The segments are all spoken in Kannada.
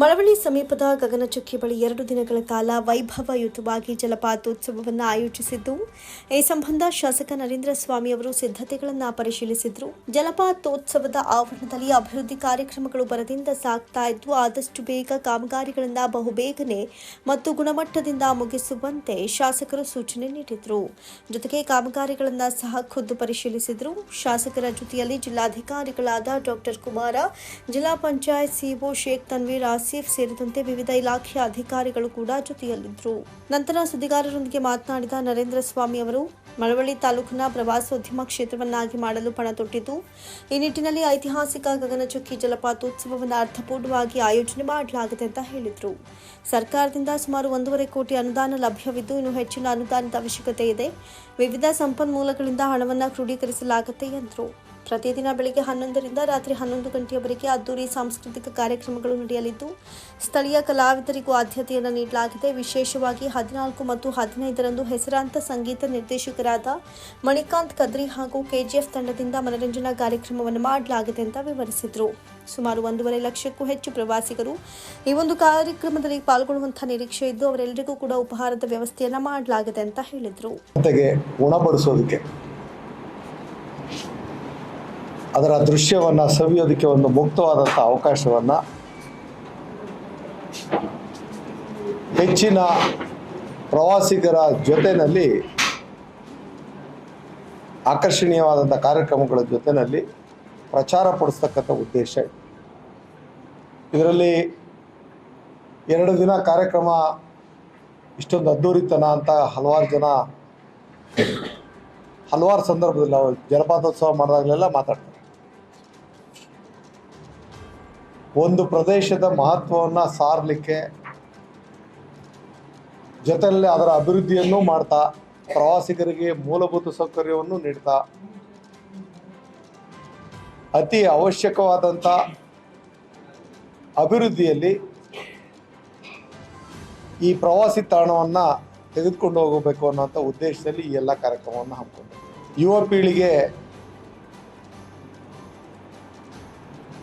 ಮಳವಳ್ಳಿ ಸಮೀಪದ ಗಗನಚುಕ್ಕಿ ಬಳಿ 2 ದಿನಗಳ ಕಾಲ ವೈಭವಯುತವಾಗಿ ಜಲಪಾತೋತ್ಸವವನ್ನು ಆಯೋಜಿಸಿದ್ದು, ಈ ಸಂಬಂಧ ಶಾಸಕ ನರೇಂದ್ರ ಸ್ವಾಮಿ ಅವರು ಸಿದ್ಧತೆಗಳನ್ನು ಪರಿಶೀಲಿಸಿದರು. ಜಲಪಾತೋತ್ಸವದ ಆವರಣದಲ್ಲಿ ಅಭಿವೃದ್ಧಿ ಕಾರ್ಯಕ್ರಮಗಳು ಭರದಿಂದ ಸಾಗ್ತಾ ಇದ್ದು, ಆದಷ್ಟು ಬೇಗ ಕಾಮಗಾರಿಗಳನ್ನು ಬಹುಬೇಗನೆ ಮತ್ತು ಗುಣಮಟ್ಟದಿಂದ ಮುಗಿಸುವಂತೆ ಶಾಸಕರು ಸೂಚನೆ ನೀಡಿದರು. ಜೊತೆಗೆ ಕಾಮಗಾರಿಗಳನ್ನು ಸಹ ಖುದ್ದು ಪರಿಶೀಲಿಸಿದರು. ಶಾಸಕರ ಜೊತೆಯಲ್ಲಿ ಜಿಲ್ಲಾಧಿಕಾರಿಗಳಾದ ಡಾಕ್ಟರ್ ಕುಮಾರ, ಜಿಲ್ಲಾ ಪಂಚಾಯತ್ ಸಿಇಒ ಶೇಖ್ ತನ್ವೀರ್ ಆಸಿಫ್ ಸೇರಿದಂತೆ ವಿವಿಧ ಇಲಾಖೆಯ ಅಧಿಕಾರಿಗಳು ಕೂಡ ಜೊತೆಯಲ್ಲಿದ್ದರು. ನಂತರ ಸುದ್ದಿಗಾರರೊಂದಿಗೆ ಮಾತನಾಡಿದ ನರೇಂದ್ರ ಸ್ವಾಮಿ ಅವರು, ಮಳವಳ್ಳಿ ತಾಲೂಕಿನ ಪ್ರವಾಸೋದ್ಯಮ ಕ್ಷೇತ್ರವನ್ನಾಗಿ ಮಾಡಲು ಪಣ ತೊಟ್ಟಿದ್ದು, ಈ ನಿಟ್ಟಿನಲ್ಲಿ ಐತಿಹಾಸಿಕ ಗಗನಚುಕ್ಕಿ ಜಲಪಾತೋತ್ಸವವನ್ನು ಅರ್ಥಪೂರ್ಣವಾಗಿ ಆಯೋಜನೆ ಮಾಡಲಾಗಿದೆ ಅಂತ ಹೇಳಿದರು. ಸರ್ಕಾರದಿಂದ ಸುಮಾರು 1.5 ಕೋಟಿ ಅನುದಾನ ಲಭ್ಯವಿದ್ದು, ಇನ್ನು ಹೆಚ್ಚಿನ ಅನುದಾನದ ಅವಶ್ಯಕತೆ ಇದೆ. ವಿವಿಧ ಸಂಪನ್ಮೂಲಗಳಿಂದ ಹಣವನ್ನು ಕ್ರೋಢೀಕರಿಸಲಾಗುತ್ತೆ ಎಂದರು. ಪ್ರತಿದಿನ ಬೆಳಗ್ಗೆ 11ರಿಂದ ರಾತ್ರಿ 11 ಗಂಟೆಯವರೆಗೆ ಅದ್ದೂರಿ ಸಾಂಸ್ಕೃತಿಕ ಕಾರ್ಯಕ್ರಮಗಳು ನಡೆಯಲಿದ್ದು, ಸ್ಥಳೀಯ ಕಲಾವಿದರಿಗೂ ಆದ್ಯತೆಯನ್ನು ನೀಡಲಾಗಿದೆ. ವಿಶೇಷವಾಗಿ 14 ಮತ್ತು 15ರಂದು ಹೆಸರಾಂತ ಸಂಗೀತ ನಿರ್ದೇಶಕರಾದ ಮಣಿಕಾಂತ್ ಕದ್ರಿ ಹಾಗೂ ಕೆಜಿಎಫ್ ತಂಡದಿಂದ ಮನರಂಜನಾ ಕಾರ್ಯಕ್ರಮವನ್ನು ಮಾಡಲಾಗಿದೆ ಅಂತ ವಿವರಿಸಿದರು. ಸುಮಾರು 1.5 ಲಕ್ಷಕ್ಕೂ ಹೆಚ್ಚು ಪ್ರವಾಸಿಗರು ಈ ಒಂದು ಕಾರ್ಯಕ್ರಮದಲ್ಲಿ ಪಾಲ್ಗೊಳ್ಳುವಂತಹ ನಿರೀಕ್ಷೆ ಇದ್ದು, ಅವರೆಲ್ಲರಿಗೂ ಕೂಡ ಉಪಹಾರದ ವ್ಯವಸ್ಥೆಯನ್ನು ಮಾಡಲಾಗಿದೆ ಅಂತ ಹೇಳಿದರು. ಅದರ ದೃಶ್ಯವನ್ನು ಸವಿಯೋದಕ್ಕೆ ಒಂದು ಮುಕ್ತವಾದಂಥ ಅವಕಾಶವನ್ನು ಹೆಚ್ಚಿನ ಪ್ರವಾಸಿಗರ ಜೊತೆಯಲ್ಲಿ ಆಕರ್ಷಣೀಯವಾದಂಥ ಕಾರ್ಯಕ್ರಮಗಳ ಜೊತೆಯಲ್ಲಿ ಪ್ರಚಾರ ಪಡಿಸ್ತಕ್ಕಂಥ ಉದ್ದೇಶ ಇದೆ. ಇದರಲ್ಲಿ 2 ದಿನ ಕಾರ್ಯಕ್ರಮ ಇಷ್ಟೊಂದು ಅದ್ದೂರಿತನ ಅಂತ ಹಲವಾರು ಜನ ಹಲವಾರು ಸಂದರ್ಭದಲ್ಲಿ ನಾವು ಜಲಪಾತೋತ್ಸವ ಮಾಡಿದಾಗಲೆಲ್ಲ ಮಾತಾಡ್ತಾರೆ. ಒಂದು ಪ್ರದೇಶದ ಮಹತ್ವವನ್ನು ಸಾರಲಿಕ್ಕೆ ಜೊತೆಯಲ್ಲಿ ಅದರ ಅಭಿವೃದ್ಧಿಯನ್ನು ಮಾಡ್ತಾ, ಪ್ರವಾಸಿಗರಿಗೆ ಮೂಲಭೂತ ಸೌಕರ್ಯವನ್ನು ನೀಡ್ತಾ, ಅತಿ ಅವಶ್ಯಕವಾದಂಥ ಅಭಿವೃದ್ಧಿಯಲ್ಲಿ ಈ ಪ್ರವಾಸಿ ತಾಣವನ್ನು ತೆಗೆದುಕೊಂಡು ಹೋಗಬೇಕು ಅನ್ನೋಂಥ ಉದ್ದೇಶದಲ್ಲಿ ಈ ಎಲ್ಲ ಕಾರ್ಯಕ್ರಮವನ್ನು ಹಮ್ಮಿಕೊಂಡಿದೆ. ಯುವ ಪೀಳಿಗೆ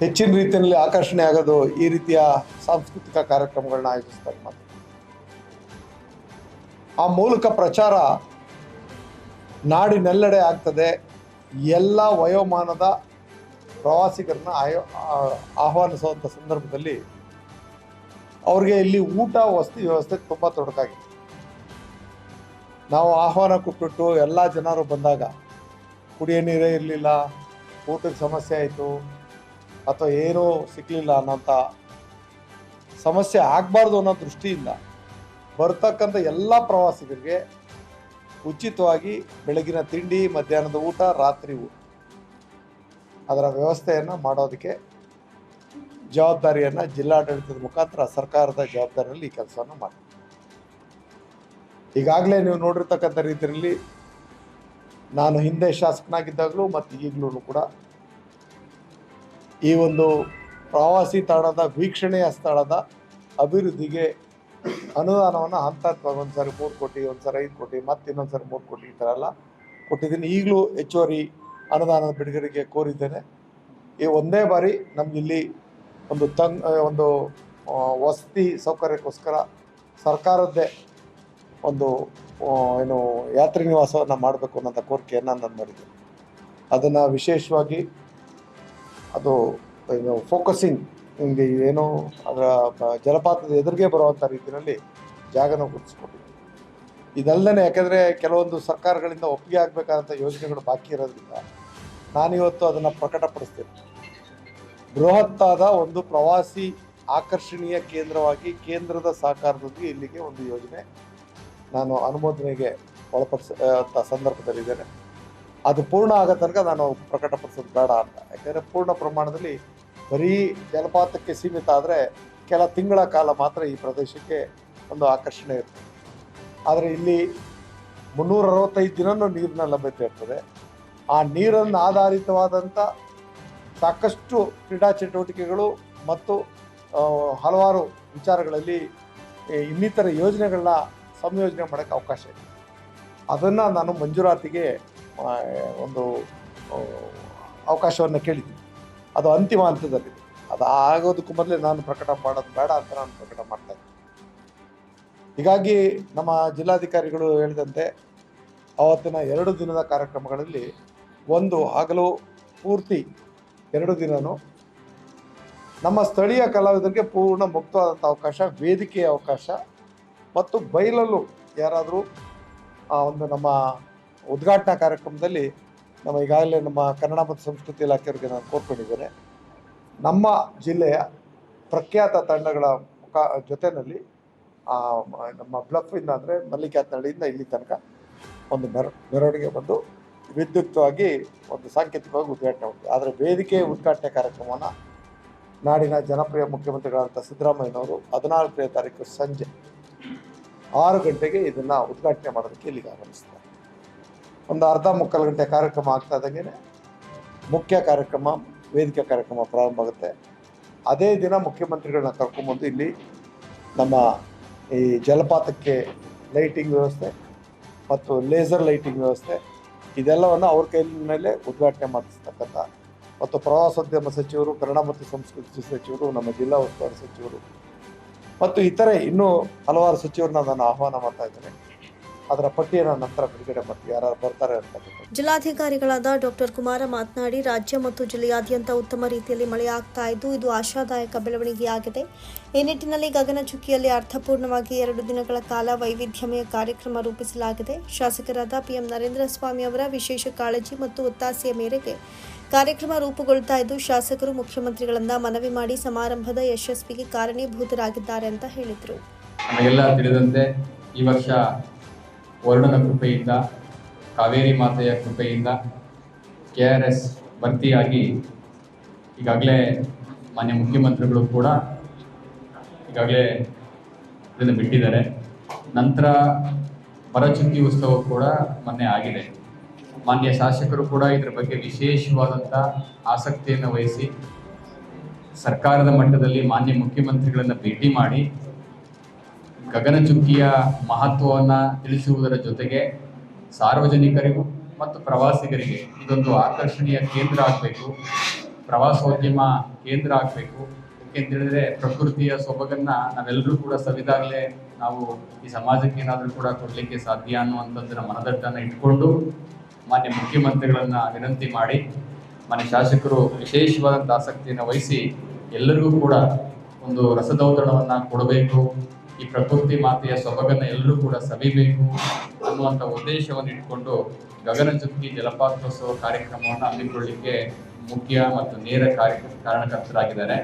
ಹೆಚ್ಚಿನ ರೀತಿಯಲ್ಲಿ ಆಕರ್ಷಣೆ ಆಗೋದು ಈ ರೀತಿಯ ಸಾಂಸ್ಕೃತಿಕ ಕಾರ್ಯಕ್ರಮಗಳನ್ನ ಆಯೋಜಿಸ್ತಾರೆ. ಮತ್ತು ಆ ಮೂಲಕ ಪ್ರಚಾರ ನಾಡಿನೆಲ್ಲೆಡೆ ಆಗ್ತದೆ. ಎಲ್ಲ ವಯೋಮಾನದ ಪ್ರವಾಸಿಗರನ್ನ ಆಹ್ವಾನಿಸುವಂಥ ಸಂದರ್ಭದಲ್ಲಿ ಅವ್ರಿಗೆ ಇಲ್ಲಿ ಊಟ ವಸತಿ ವ್ಯವಸ್ಥೆ ತುಂಬ ತೊಡಕಾಗಿದೆ. ನಾವು ಆಹ್ವಾನ ಕೊಟ್ಬಿಟ್ಟು ಎಲ್ಲ ಜನರು ಬಂದಾಗ ಕುಡಿಯೋ ನೀರೇ ಇರಲಿಲ್ಲ, ಊಟಕ್ಕೆ ಸಮಸ್ಯೆ ಆಯಿತು ಅಥವಾ ಏನೂ ಸಿಕ್ಕಲಿಲ್ಲ ಅನ್ನೋಂಥ ಸಮಸ್ಯೆ ಆಗಬಾರ್ದು ಅನ್ನೋ ದೃಷ್ಟಿಯಿಂದ ಬರ್ತಕ್ಕಂಥ ಎಲ್ಲ ಪ್ರವಾಸಿಗರಿಗೆ ಉಚಿತವಾಗಿ ಬೆಳಗಿನ ತಿಂಡಿ, ಮಧ್ಯಾಹ್ನದ ಊಟ, ರಾತ್ರಿ ಊಟ ಅದರ ವ್ಯವಸ್ಥೆಯನ್ನು ಮಾಡೋದಕ್ಕೆ ಜವಾಬ್ದಾರಿಯನ್ನು ಜಿಲ್ಲಾಡಳಿತದ ಮುಖಾಂತರ ಸರ್ಕಾರದ ಜವಾಬ್ದಾರಿಯಲ್ಲಿ ಈ ಕೆಲಸವನ್ನು ಮಾಡ್ತೀವಿ. ಈಗಾಗಲೇ ನೀವು ನೋಡಿರ್ತಕ್ಕಂಥ ರೀತಿಯಲ್ಲಿ ನಾನು ಹಿಂದೆ ಶಾಸಕನಾಗಿದ್ದಾಗಲೂ ಮತ್ತು ಈಗಲೂ ಕೂಡ ಈ ಒಂದು ಪ್ರವಾಸಿ ತಾಣದ ವೀಕ್ಷಣೆಯ ಸ್ಥಳದ ಅಭಿವೃದ್ಧಿಗೆ ಅನುದಾನವನ್ನು ಹಂತವಾಗಿ ಒಂದ್ಸರಿ 3 ಕೋಟಿ, ಒಂದ್ಸರಿ 5 ಕೋಟಿ, ಮತ್ತು ಇನ್ನೊಂದ್ಸರಿ 3 ಕೋಟಿ ಈ ಥರ ಎಲ್ಲ ಕೊಟ್ಟಿದ್ದೀನಿ. ಈಗಲೂ ಹೆಚ್ಚುವರಿ ಅನುದಾನದ ಬಿಡುಗಡೆಗೆ ಕೋರಿದ್ದೇನೆ. ಈ ಒಂದೇ ಬಾರಿ ನಮಗಿಲ್ಲಿ ಒಂದು ವಸತಿ ಸೌಕರ್ಯಕ್ಕೋಸ್ಕರ ಸರ್ಕಾರದ್ದೇ ಒಂದು ಯಾತ್ರಿ ನಿವಾಸವನ್ನು ಮಾಡಬೇಕು ಅನ್ನೋಂಥ ಕೋರಿಕೆಯನ್ನು ನಾನು ಮಾಡಿದ್ದೆ. ಅದನ್ನು ವಿಶೇಷವಾಗಿ ಅದು ಫೋಕಸಿಂಗ್ ಏನು ಅದರ ಜಲಪಾತದ ಎದುರಿಗೆ ಬರುವಂಥ ರೀತಿಯಲ್ಲಿ ಜಾಗನ ಗುರುತಿಸ್ಕೊಂಡಿದ್ದೆ. ಇದಲ್ಲದೆ ಯಾಕೆಂದರೆ ಕೆಲವೊಂದು ಸರ್ಕಾರಗಳಿಂದ ಒಪ್ಪಿಗೆ ಆಗಬೇಕಾದಂಥ ಯೋಜನೆಗಳು ಬಾಕಿ ಇರೋದ್ರಿಂದ ನಾನಿವತ್ತು ಅದನ್ನು ಪ್ರಕಟಪಡಿಸ್ತೇನೆ. ಬೃಹತ್ತಾದ ಒಂದು ಪ್ರವಾಸಿ ಆಕರ್ಷಣೀಯ ಕೇಂದ್ರವಾಗಿ ಕೇಂದ್ರದ ಸಹಕಾರದೊಂದಿಗೆ ಇಲ್ಲಿಗೆ ಒಂದು ಯೋಜನೆ ನಾನು ಅನುಮೋದನೆಗೆ ಒಳಪಡಿಸಂಥ ಸಂದರ್ಭದಲ್ಲಿದ್ದೇನೆ. ಅದು ಪೂರ್ಣ ಆಗೋ ತನಕ ನಾನು ಪ್ರಕಟಪಡಿಸೋದು ಬೇಡ ಅಂತ. ಯಾಕೆಂದರೆ ಪೂರ್ಣ ಪ್ರಮಾಣದಲ್ಲಿ ಬರೀ ಜಲಪಾತಕ್ಕೆ ಸೀಮಿತ ಆದರೆ ಕೆಲ ತಿಂಗಳ ಕಾಲ ಮಾತ್ರ ಈ ಪ್ರದೇಶಕ್ಕೆ ಒಂದು ಆಕರ್ಷಣೆ ಇರ್ತದೆ. ಆದರೆ ಇಲ್ಲಿ 365 ದಿನವೂ ನೀರಿನ ಲಭ್ಯತೆ ಇರ್ತದೆ. ಆ ನೀರನ್ನು ಆಧಾರಿತವಾದಂಥ ಸಾಕಷ್ಟು ಕ್ರೀಡಾ ಚಟುವಟಿಕೆಗಳು ಮತ್ತು ಹಲವಾರು ವಿಚಾರಗಳಲ್ಲಿ ಇನ್ನಿತರ ಯೋಜನೆಗಳನ್ನ ಸಂಯೋಜನೆ ಮಾಡೋಕ್ಕೆ ಅವಕಾಶ ಇದೆ. ಅದನ್ನು ನಾನು ಮಂಜೂರಾತಿಗೆ ಒಂದು ಅವಕಾಶವನ್ನು ಕೇಳಿದ್ದೀನಿ. ಅದು ಅಂತಿಮ ಹಂತದಲ್ಲಿದೆ. ಅದು ಆಗೋದಕ್ಕೂ ಮೊದಲೇ ನಾನು ಪ್ರಕಟ ಮಾಡೋದು ಬೇಡ ಅಂತ ನಾನು ಪ್ರಕಟ ಮಾಡ್ತಾ ಇದ್ದೆ. ಹೀಗಾಗಿ ನಮ್ಮ ಜಿಲ್ಲಾಧಿಕಾರಿಗಳು ಹೇಳಿದಂತೆ ಆವತ್ತಿನ 2 ದಿನದ ಕಾರ್ಯಕ್ರಮಗಳಲ್ಲಿ ಒಂದು ಹಗಲು ಪೂರ್ತಿ 2 ದಿನನೂ ನಮ್ಮ ಸ್ಥಳೀಯ ಕಲಾವಿದರಿಗೆ ಪೂರ್ಣ ಮುಕ್ತವಾದಂಥ ಅವಕಾಶ, ವೇದಿಕೆಯ ಅವಕಾಶ ಮತ್ತು ಬಯಲಲ್ಲೂ ಯಾರಾದರೂ ಒಂದು ನಮ್ಮ ಉದ್ಘಾಟನಾ ಕಾರ್ಯಕ್ರಮದಲ್ಲಿ ಈಗಾಗಲೇ ನಮ್ಮ ಕನ್ನಡ ಮತ್ತು ಸಂಸ್ಕೃತಿ ಇಲಾಖೆಯವರಿಗೆ ನಾನು ಕೋರ್ಕೊಂಡಿದ್ದೇನೆ. ನಮ್ಮ ಜಿಲ್ಲೆಯ ಪ್ರಖ್ಯಾತ ತಂಡಗಳ ಜೊತೆಯಲ್ಲಿ ನಮ್ಮ ಬ್ಲಫಿಂದ ಅಂದರೆ ಮಲ್ಲಿಕಾತ್ನಹಳ್ಳಿಯಿಂದ ಇಲ್ಲಿ ತನಕ ಒಂದು ಮೆರವಣಿಗೆ ಬಂದು ವಿದ್ಯುಕ್ತವಾಗಿ ಒಂದು ಸಾಂಕೇತಿಕವಾಗಿ ಉದ್ಘಾಟನೆ ಮಾಡ್ತೀವಿ. ಆದರೆ ವೇದಿಕೆ ಉದ್ಘಾಟನೆ ಕಾರ್ಯಕ್ರಮವನ್ನು ನಾಡಿನ ಜನಪ್ರಿಯ ಮುಖ್ಯಮಂತ್ರಿಗಳಾದಂಥ ಸಿದ್ದರಾಮಯ್ಯನವರು 14ನೇ ತಾರೀಕು ಸಂಜೆ 6 ಗಂಟೆಗೆ ಇದನ್ನು ಉದ್ಘಾಟನೆ ಮಾಡೋದಕ್ಕೆ ಇಲ್ಲಿಗೆ ಆಗಮಿಸ್ತಾರೆ. ಒಂದು ಅರ್ಧ ಮುಕ್ಕಾಲು ಗಂಟೆ ಕಾರ್ಯಕ್ರಮ ಆಗ್ತಾ ಇದ್ದಂಗೆ ಮುಖ್ಯ ಕಾರ್ಯಕ್ರಮ, ವೇದಿಕೆ ಕಾರ್ಯಕ್ರಮ ಪ್ರಾರಂಭ ಆಗುತ್ತೆ. ಅದೇ ದಿನ ಮುಖ್ಯಮಂತ್ರಿಗಳನ್ನ ಕರ್ಕೊಂಬಂದು ಇಲ್ಲಿ ನಮ್ಮ ಈ ಜಲಪಾತಕ್ಕೆ ಲೈಟಿಂಗ್ ವ್ಯವಸ್ಥೆ ಮತ್ತು ಲೇಸರ್ ಲೈಟಿಂಗ್ ವ್ಯವಸ್ಥೆ ಇದೆಲ್ಲವನ್ನು ಅವ್ರ ಕೈ ಮೇಲೆ ಉದ್ಘಾಟನೆ ಮಾಡಿಸ್ತಕ್ಕಂಥ ಮತ್ತು ಪ್ರವಾಸೋದ್ಯಮ ಸಚಿವರು, ಕನ್ನಡ ಮತ್ತು ಸಂಸ್ಕೃತಿ ಸಚಿವರು, ನಮ್ಮ ಜಿಲ್ಲಾ ಉಸ್ತುವಾರಿ ಸಚಿವರು ಮತ್ತು ಇತರೆ ಇನ್ನೂ ಹಲವಾರು ಸಚಿವರನ್ನ ನಾನು ಆಹ್ವಾನ ಮಾಡ್ತಾ ಇದ್ದೇನೆ. ಅದರ ಪಟ್ಟಿಯನ್ನು ನಂತರ ಬಿಡುಗಡೆ ಮಾಡ್ತೀವಿ, ಯಾರು ಬರ್ತಾರೆ ಅಂತಕ್ಕಂಥ. ಜಿಲ್ಲಾಧಿಕಾರಿಗಳಾದ ಡಾಕ್ಟರ್ ಕುಮಾರ ಮಾತನಾಡಿ, ರಾಜ್ಯ ಮತ್ತು ಜಿಲ್ಲೆಯಾದ್ಯಂತ ಉತ್ತಮ ರೀತಿಯಲ್ಲಿ ಮಳೆಯಾಗ್ತಾ ಇದ್ದು ಇದು ಆಶಾದಾಯಕ ಬೆಳವಣಿಗೆಯಾಗಿದೆ. ಈ ನಿಟ್ಟಿನಲ್ಲಿ ಗಗನಚುಕ್ಕಿಯಲ್ಲಿ ಅರ್ಥಪೂರ್ಣವಾಗಿ 2 ದಿನಗಳ ಕಾಲ ವೈವಿಧ್ಯಮಯ ಕಾರ್ಯಕ್ರಮ ರೂಪಿಸಲಾಗಿದೆ. ಶಾಸಕರಾದ PM ನರೇಂದ್ರ ಸ್ವಾಮಿ ಅವರ ವಿಶೇಷ ಕಾಳಜಿ ಮತ್ತು ಒತ್ತಾಸೆಯ ಮೇರೆಗೆ ಕಾರ್ಯಕ್ರಮ ರೂಪುಗೊಳ್ತಾ ಇದ್ದು ಶಾಸಕರು ಮುಖ್ಯಮಂತ್ರಿಗಳನ್ನ ಮನವಿ ಮಾಡಿ ಸಮಾರಂಭದ ಯಶಸ್ವಿಗೆ ಕಾರಣೀಭೂತರಾಗಿದ್ದಾರೆ ಅಂತ ಹೇಳಿದರು. ನಮಗೆಲ್ಲ ತಿಳಿದಂತೆ ಈ ವರ್ಷ ವರುಣನ ಕೃಪೆಯಿಂದ, ಕಾವೇರಿ ಮಾತೆಯ ಕೃಪೆಯಿಂದ KRS ಭರ್ತಿಯಾಗಿ ಈಗಾಗಲೇ ಮಾನ್ಯ ಮುಖ್ಯಮಂತ್ರಿಗಳು ಕೂಡ ಈಗಾಗಲೇ ಇದನ್ನು ಬಿಟ್ಟಿದ್ದಾರೆ. ನಂತರ ಭರಚುಕ್ಕಿ ಉತ್ಸವ ಕೂಡ ಮೊನ್ನೆ ಆಗಿದೆ. ಮಾನ್ಯ ಶಾಸಕರು ಕೂಡ ಇದರ ಬಗ್ಗೆ ವಿಶೇಷವಾದಂಥ ಆಸಕ್ತಿಯನ್ನು ವಹಿಸಿ ಸರ್ಕಾರದ ಮಟ್ಟದಲ್ಲಿ ಮಾನ್ಯ ಮುಖ್ಯಮಂತ್ರಿಗಳನ್ನು ಭೇಟಿ ಮಾಡಿ ಗಗನಚುಕ್ಕಿಯ ಮಹತ್ವವನ್ನು ತಿಳಿಸುವುದರ ಜೊತೆಗೆ ಸಾರ್ವಜನಿಕರಿಗೂ ಮತ್ತು ಪ್ರವಾಸಿಗರಿಗೆ ಇದೊಂದು ಆಕರ್ಷಣೀಯ ಕೇಂದ್ರ ಆಗಬೇಕು, ಪ್ರವಾಸೋದ್ಯಮ ಕೇಂದ್ರ ಆಗಬೇಕು. ಏಕೆಂತೇಳಿದ್ರೆ ಪ್ರಕೃತಿಯ ಸೊಬಗನ್ನು ನಾವೆಲ್ಲರೂ ಕೂಡ ಸವಿದಾಗಲೇ ನಾವು ಈ ಸಮಾಜಕ್ಕೆ ಏನಾದರೂ ಕೂಡ ಕೊಡಲಿಕ್ಕೆ ಸಾಧ್ಯ ಅನ್ನುವಂಥದ್ದರ ಮನದಟ್ಟನ್ನು ಇಟ್ಕೊಂಡು ಮಾನ್ಯ ಮುಖ್ಯಮಂತ್ರಿಗಳನ್ನು ವಿನಂತಿ ಮಾಡಿ ಮಾನ್ಯ ಶಾಸಕರು ವಿಶೇಷವಾದಂಥ ಆಸಕ್ತಿಯನ್ನು ವಹಿಸಿ ಎಲ್ಲರಿಗೂ ಕೂಡ ಒಂದು ರಸದೌತಣವನ್ನು ಕೊಡಬೇಕು, ಈ ಪ್ರಕೃತಿ ಮಾತೆಯ ಸೊಬಗನ್ನು ಎಲ್ಲರೂ ಕೂಡ ಸವಿಬೇಕು ಅನ್ನುವಂಥ ಉದ್ದೇಶವನ್ನು ಇಟ್ಕೊಂಡು ಗಗನಚುಕ್ಕಿ ಜಲಪಾತೋತ್ಸವ ಕಾರ್ಯಕ್ರಮವನ್ನು ಹಮ್ಮಿಕೊಳ್ಳಲಿಕ್ಕೆ ಮುಖ್ಯ ಮತ್ತು ನೇರ ಕಾರಣಕರ್ತರಾಗಿದ್ದಾರೆ.